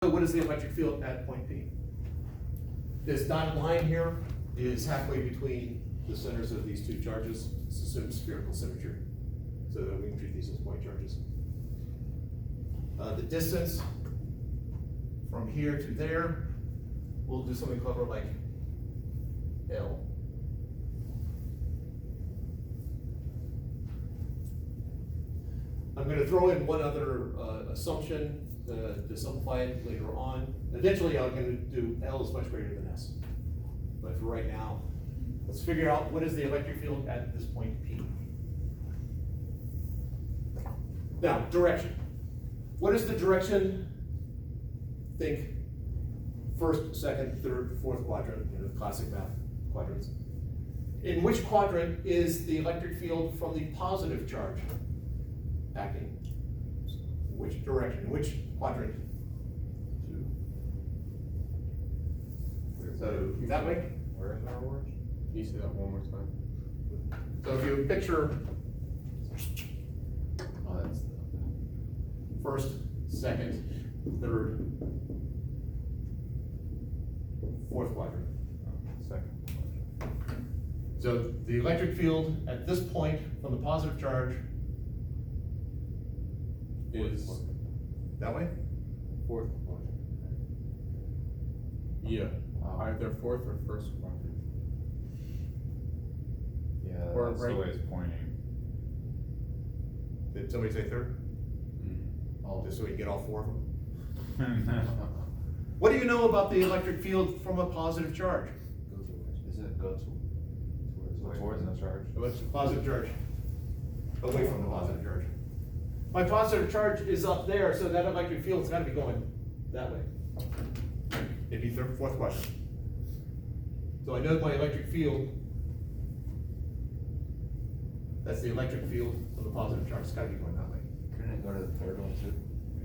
What is the electric field at point P? This dotted line here is halfway between the centers of these two charges. It's assumed spherical symmetry, so that we can treat these as point charges. The distance from here to there, we'll do something clever like L. I'm going to throw in one other assumption to simplify it later on. Eventually, I'm going to do L is much greater than S. But for right now, let's figure out what is the electric field at this point P. Now, direction. What is the direction? Think first, second, third, fourth quadrant, classic math quadrants. In which quadrant is the electric field from the positive charge acting? Which direction? Which quadrant? So that way? Where is our words? Can you say that one more time? So if you picture Oh, that's first, second, third, fourth quadrant. second. So the electric field at this point from the positive charge is that way? Fourth quadrant. Yeah, either fourth or first quadrant. Yeah, Or that's right- the way it's pointing. Did somebody say third? Oh, Just so we can get all four of them. What do you know about the electric field from a positive charge? Does it go towards the charge? What's the positive charge? Away from the positive charge. My positive charge is up there, so that electric field's gotta be going that way. It'd be third, fourth quadrant. So I know my electric field, that's the electric field from the positive charge, it's gotta be going that way. Couldn't it go to the third one too?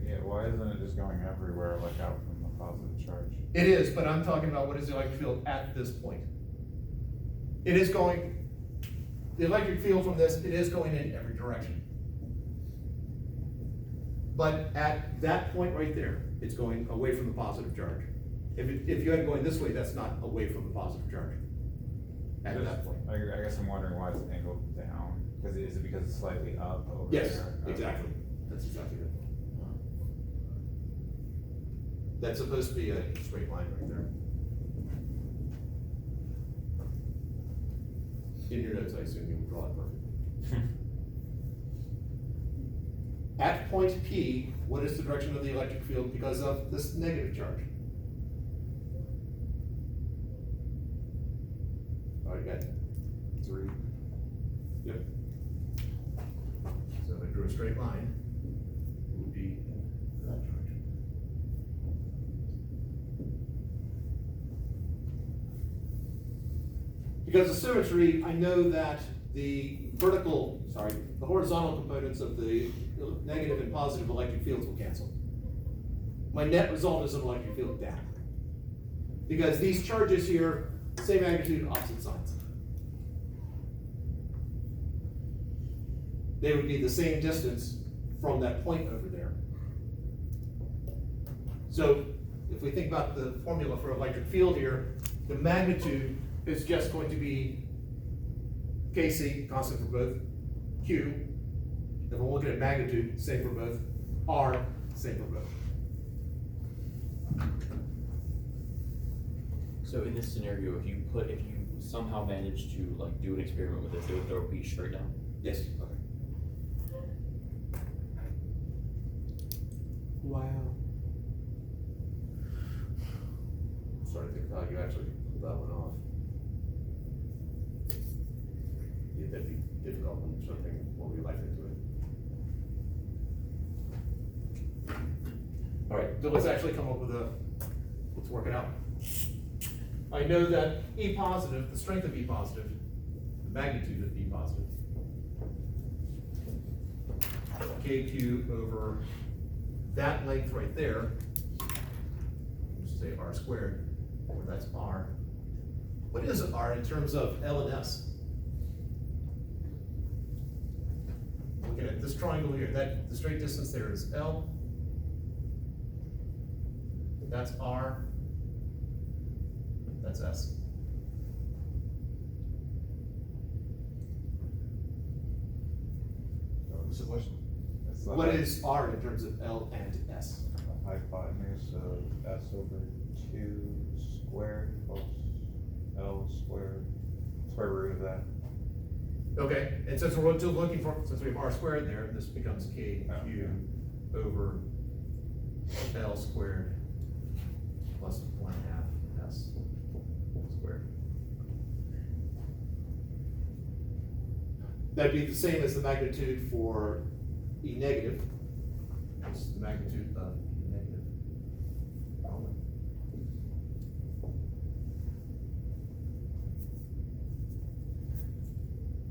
Yeah, why isn't it just going everywhere, like out from the positive charge? It is, but I'm talking about what is the electric field at this point. It is going, the electric field from this, it is going in every direction. But at that point right there, it's going away from the positive charge. If you had it going this way, that's not away from the positive charge. At that point. I guess I'm wondering why it's angled down, is it because it's slightly up over there? Yes, Okay. exactly. That's exactly it. That's supposed to be a straight line right there. In your notes, I assume you will draw it perfect. At point P, what is the direction of the electric field because of this negative charge? All right, good. 3. Yep. So if I drew a straight line, it would be in that direction. Because of symmetry, I know that the horizontal components of the negative and positive electric fields will cancel. My net result is an electric field down. Because these charges here, same magnitude, opposite signs. They would be the same distance from that point over there. So if we think about the formula for electric field here, the magnitude is just going to be Kc, constant for both, Q, if we're looking at magnitude, same for both, R, same for both. So in this scenario, if you somehow manage to like do an experiment with this, it would throw P straight down. Yes. Okay. Wow. Starting to think how you actually pulled that one off. Yeah, that'd be difficult when you're something more real life into it. All right, so let's actually come up with let's work it out. I know that E positive, the strength of E positive, the magnitude of E positive, KQ over that length right there, let's say R squared, or that's R. What is R in terms of L and S? Looking at this triangle here, the straight distance there is L. That's R. That's S. What's the question? It's the What is R in terms of L and S? hypotenuse of S over two squared plus L squared, square root of that. Okay, and since we're still looking for, since we have R squared there, this becomes K Oh, Q over L squared plus 1/2 S squared. That'd be the same as the magnitude for E negative. This is the magnitude of E negative.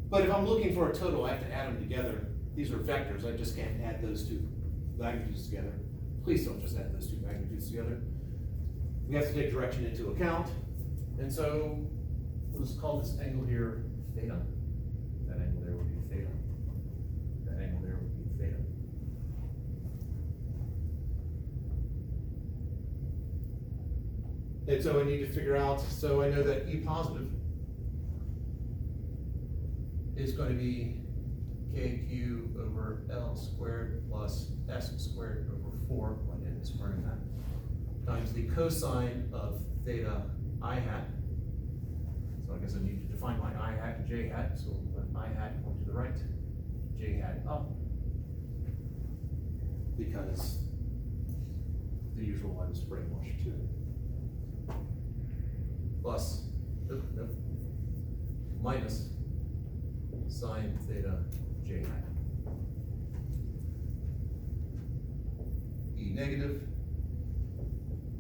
But if I'm looking for a total, I have to add them together. These are vectors, I just can't add those two magnitudes together. Please don't just add those two magnitudes together. We have to take direction into account. And so, let's call this angle here theta. That angle there would be theta. That angle there would be theta. And so I need to figure out, so I know that E positive is going to be KQ over L squared plus S squared over 4, like in squaring that, times the cosine of theta I hat. So I guess I need to define my I hat and J hat, so we'll put I hat going to the right, J hat up, because the usual one is brainwash too. Plus, minus sine theta J hat. E negative,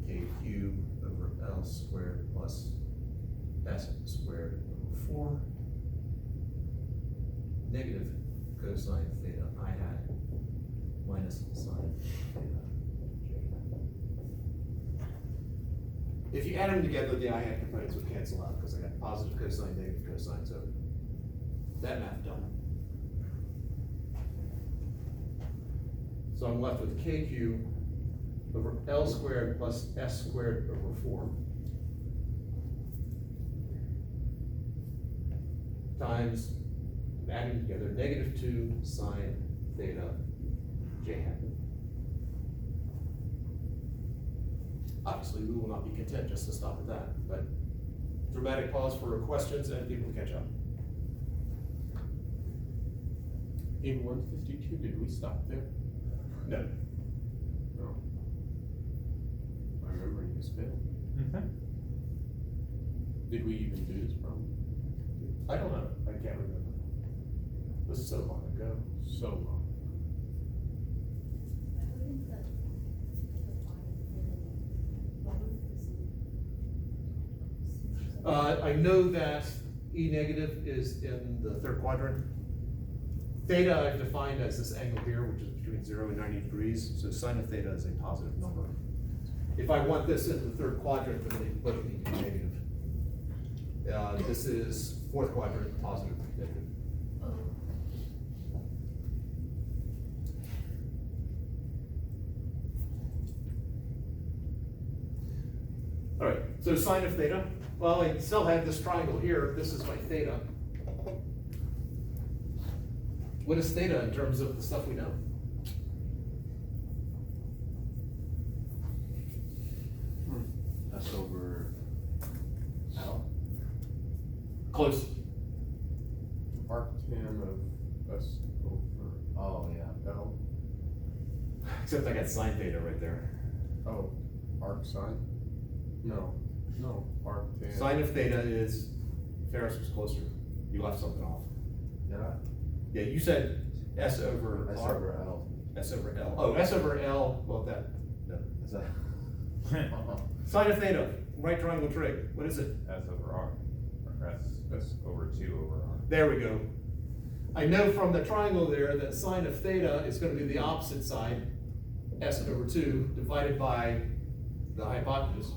KQ over L squared plus S squared over 4, negative cosine theta I hat minus sine theta J hat. If you add them together, the I hat components would cancel out because I got positive cosine, negative cosine, so that math done. So I'm left with KQ over L squared plus S squared over 4 times, adding together, negative 2 sine theta J hat. Obviously, we will not be content just to stop at that, but dramatic pause for questions and people to catch up. In 152, did we stop there? No. No. My memory is failed. Did we even do this problem? I don't know, I can't remember. It was so long ago. So long. I know that E negative is in the third quadrant. Theta I've defined as this angle here, which is between 0 and 90 degrees, so sine of theta is a positive number. If I want this in the third quadrant, then they both need to be negative. This is fourth quadrant, positive, negative. All right, so sine of theta, well, I still have this triangle here, this is my theta. What is theta in terms of the stuff we know? S over L. Close. Arctan of S over. Oh, yeah. L. Except I got sine theta right there. Oh, arc sine? No, arctan. Sine of theta is, Ferris was closer, you left something off. Yeah. Yeah, you said S over S R. over L. S over L. Oh, S over L, well, that, no. Is that? Sine of theta, right triangle trig, what is it? S over R, or S over 2 over R. There we go. I know from the triangle there that sine of theta is gonna be the opposite side, S over 2, divided by the hypotenuse.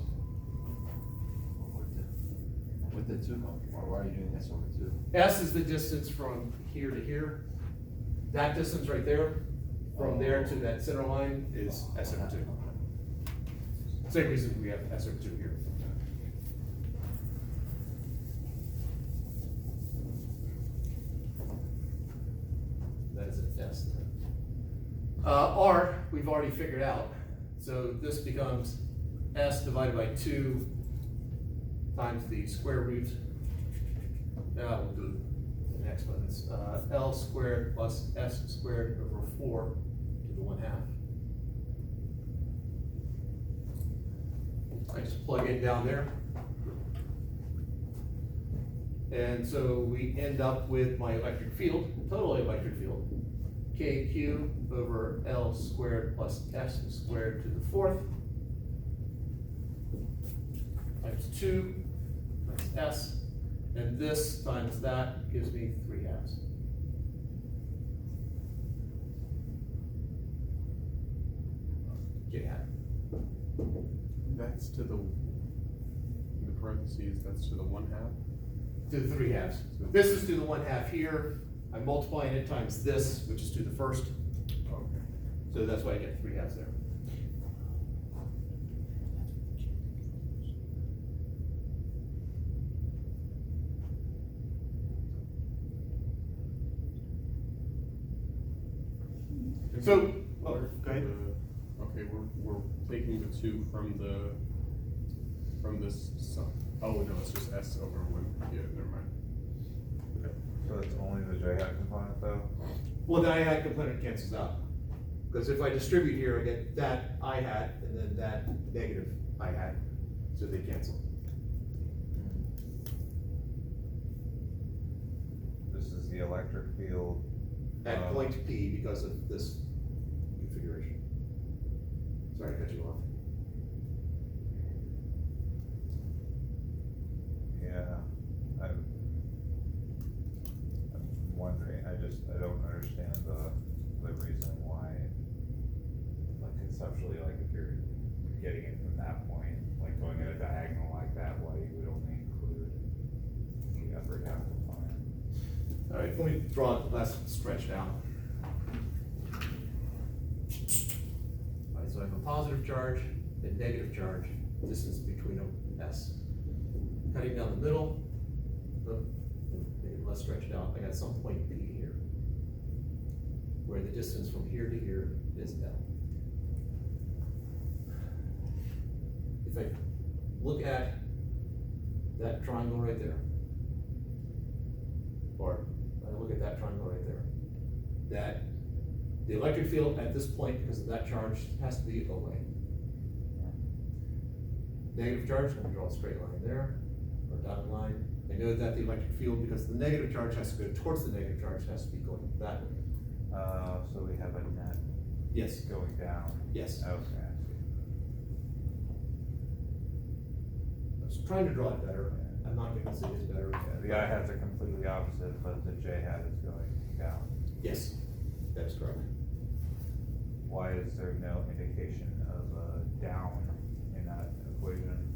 With the 2, why are you doing S over 2? S is the distance from here to here. That distance right there, from there to that center line is S over 2. Same reason we have S over two here. That is an S there. R, we've already figured out. So this becomes S divided by 2 times the square root. Now we'll do the next one. It's L squared plus S squared over 4 to the 1/2. I just plug it down there. And so we end up with my electric field, total electric field, KQ over L squared plus S squared to the 4th times 2 times S, and this times that gives me 3/2. J hat. That's to the, in the parentheses, that's to the 1/2? To the 3/2. This is to the 1/2 here. I'm multiplying it times this, which is to the 1st. Okay. So that's why I get 3/2 there. So, oh, go ahead. Okay, we're taking the 2 from this, so, oh, no, it's just S over 1, yeah, never mind. So it's only the J hat component though? Well, the I hat component cancels out. Because if I distribute here, I get that I hat and then that negative I hat, so they cancel. This is the electric field. At point P because of this configuration. Sorry to cut you off. Yeah, I'm wondering, I don't understand the reason why, like conceptually, like if you're getting it from that point, like going at a diagonal like that, why you would only include the upper half component. All right, let me draw it less stretched out. All right, so I have a positive charge and negative charge, distance between them, S. Cutting down the middle, make it less stretched out, I got some point P here, where the distance from here to here is L. If I look at that triangle right there, or I look at that triangle right there, that the electric field at this point, because of that charge, has to be away. Negative charge, I'm gonna draw a straight line there, or dotted line. I know that the electric field, because the negative charge has to go towards the negative charge, has to be going that way. So we have a net Yes, going down. yes. Okay, I see. I was trying to draw it better. I'm not convinced it is better. Yeah, the I hats are completely opposite, but the J hat is going down. Yes, that is correct. Why is there no indication of a down in that equation?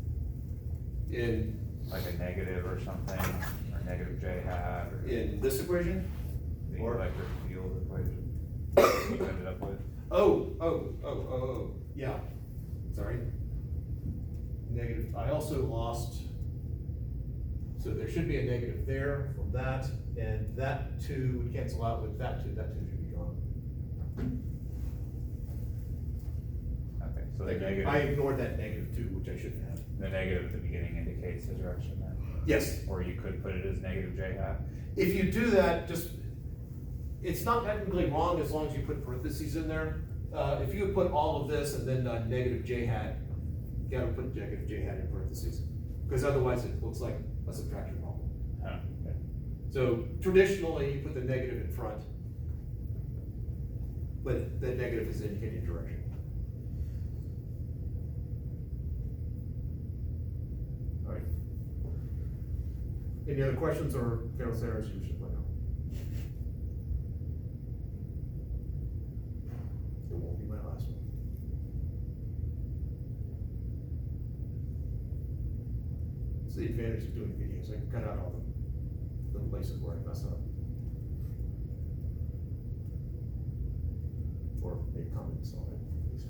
In, Like a negative or something, or negative J hat, or in this equation? the or- electric field equation you ended up with? Oh, yeah, sorry. Negative, I also lost, so there should be a negative there from that, and that 2 would cancel out with that 2 should be gone. Okay, so the I negative, ignored that negative 2, which I shouldn't have. the negative at the beginning indicates the direction then? Yes, Or you could put it as negative J hat? if you do that, just, it's not technically wrong as long as you put parentheses in there. If you put all of this and then negative J hat, you gotta put negative J hat in parentheses, because otherwise it looks like a subtraction problem. Huh, okay. So traditionally, you put the negative in front, but the negative is indicating direction. All right. Any other questions or feral errors you should let know? It won't be my last one. It's the advantage of doing videos. I can cut out all the places where I mess up. Or make comments on it, at least.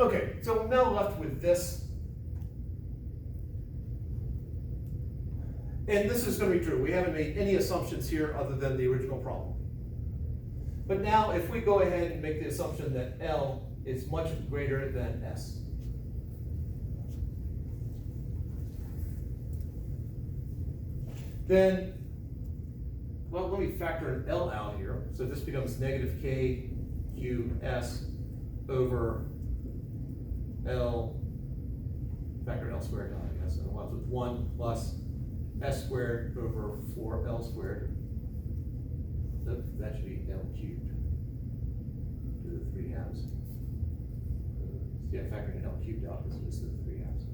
Okay, so I'm now left with this. And this is gonna be true, we haven't made any assumptions here other than the original problem. But now, if we go ahead and make the assumption that L is much greater than S. Then, well, let me factor an L out here, so this becomes negative K Q S over L, factor L squared out, I guess, and I'm left with 1 plus S squared over 4L squared. That should be L cubed to the 3 halves. Yeah, factoring an L cubed out is just the 3 halves.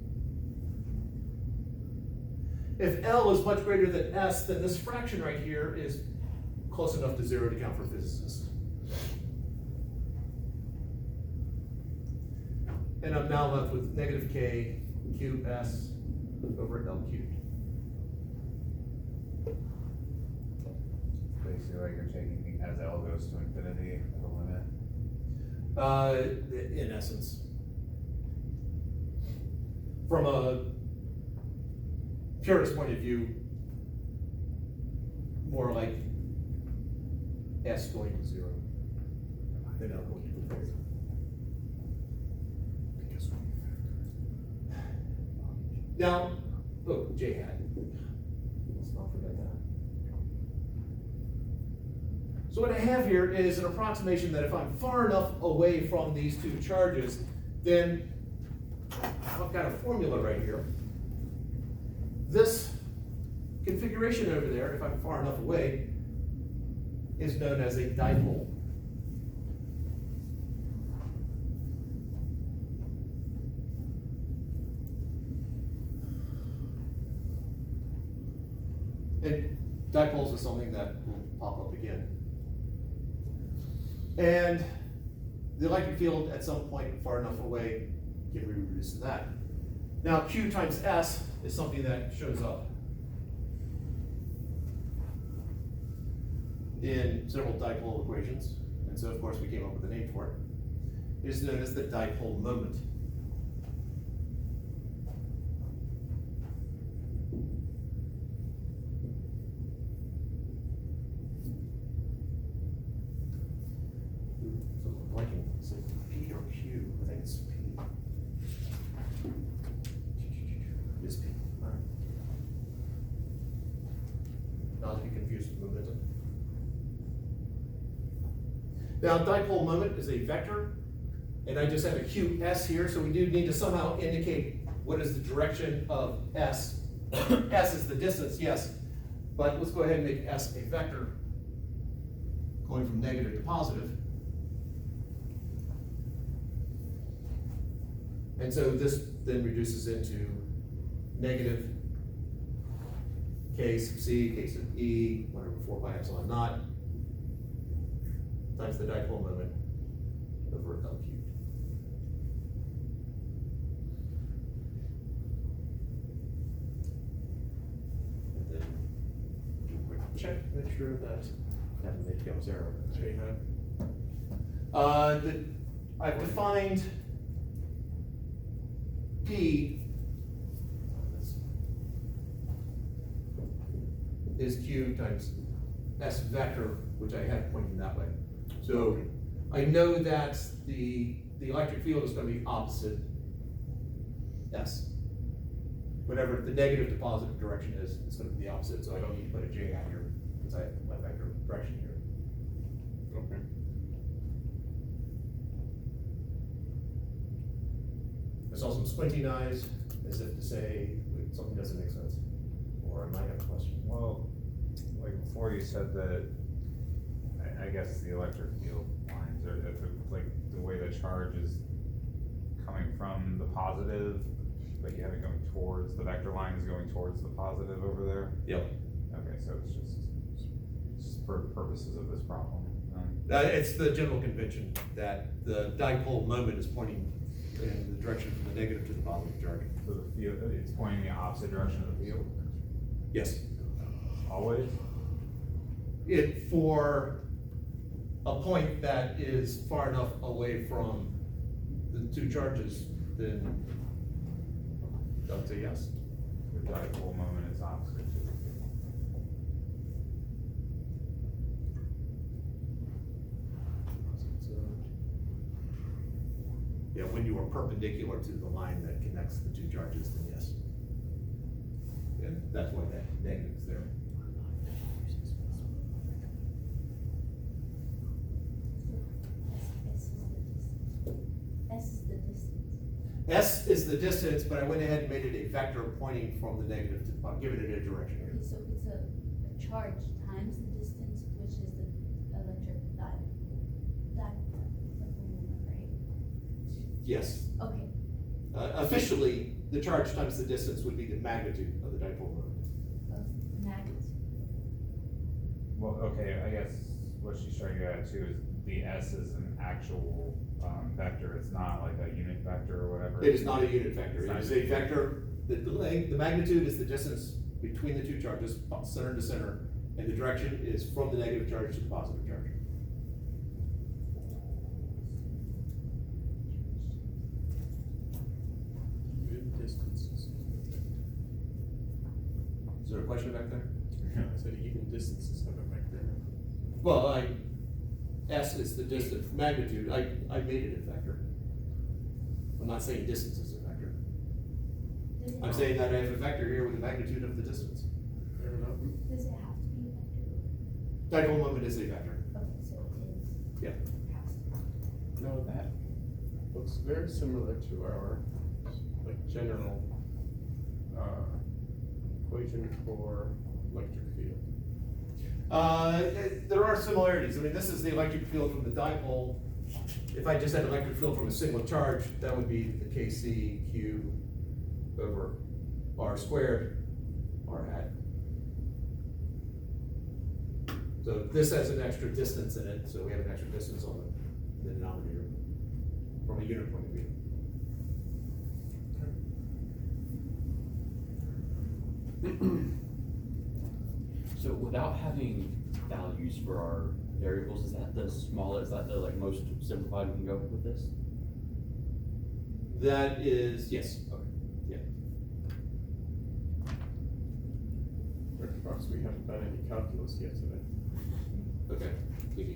If L is much greater than S, then this fraction right here is close enough to 0 to count for physicists. And I'm now left with negative K cube S over L cubed. Basically, like you're taking as L goes to infinity as a limit. In essence. From a purist point of view, more like S going to 0 than L going to infinity. Now, oh, J hat. Let's not forget that. So what I have here is an approximation that if I'm far enough away from these two charges, then I've got a formula right here. This configuration over there, if I'm far enough away, is known as a dipole. And dipoles is something that will pop up again. And the electric field at some point far enough away can be reduced to that. Now Q times S is something that shows up in several dipole equations, and so of course we came up with a name for it. It is known as the dipole moment. So I'm blanking, is it P or Q? I think it's P. It is P, all right. Not to be confused with momentum. Now, dipole moment is a vector, and I just have a QS here, so we do need to somehow indicate what is the direction of S. S is the distance, yes, but let's go ahead and make S a vector going from negative to positive. And so this then reduces into negative K sub C, K sub E, 1/4 pi epsilon naught, times the dipole moment over L cubed. And then do a quick check, make sure that I haven't made Gauss error. I've defined P is Q times S vector, which I have pointing that way. So I know that the electric field is going to be opposite S. Whatever the negative to positive direction is, it's going to be the opposite, so I don't need to put a J out here, because I have my vector direction here. Okay. I saw some squinting eyes, as if to say something doesn't make sense, or I might have a question. Well, like before you said that, I guess the electric field lines are, like the way the charge is coming from the positive, but you have it going towards, the vector line is going towards the positive over there? Yep. Okay, so it's just for purposes of this problem. It's the general convention that the dipole moment is pointing in the direction from the negative to the positive charge. So the field, it's pointing the opposite direction of the field? Yes. Always? It for a point that is far enough away from the two charges, then I'd say yes. The dipole moment is opposite to the field. Yeah, when you are perpendicular to the line that connects the two charges, then yes. And that's why that negative is there. S is the distance, but I went ahead and made it a vector pointing from the negative to, giving it a direction here. Okay, so it's a charge times the distance, which is the electric moment, right? Yes. Okay, Officially, the charge times the distance would be the magnitude of the dipole moment. of magnitude. Well, okay, I guess what she's trying to get at too is the S is an actual, vector, it's not like a unit vector or whatever. It is not a unit vector, It's it not is a a unit vector, the magnitude is the distance between the two charges, center to center, and the direction is from the negative charge to the positive charge. Good distances. Is there a question back there? I said even distances have a vector. Well, S is the distance, magnitude, I made it a vector. I'm not saying distance is a vector. Does it I'm have- saying that I have a vector here with the magnitude of the distance. Fair enough. Does it have to be a vector? Dipole moment is a vector. Okay, so it is. Yeah. Has to. No, that looks very similar to our, like, general, equation for electric field. There are similarities, I mean, this is the electric field from the dipole. If I just had electric field from a single charge, that would be the Kc cube over r squared, r hat. So this has an extra distance in it, so we have an extra distance on the denominator from a unit point of view. So without having values for our variables, is that the smallest, is that the like most simplified we can go with this? That is, yes, Okay. yeah. Rick Fox, we haven't done any calculus yet today. Okay.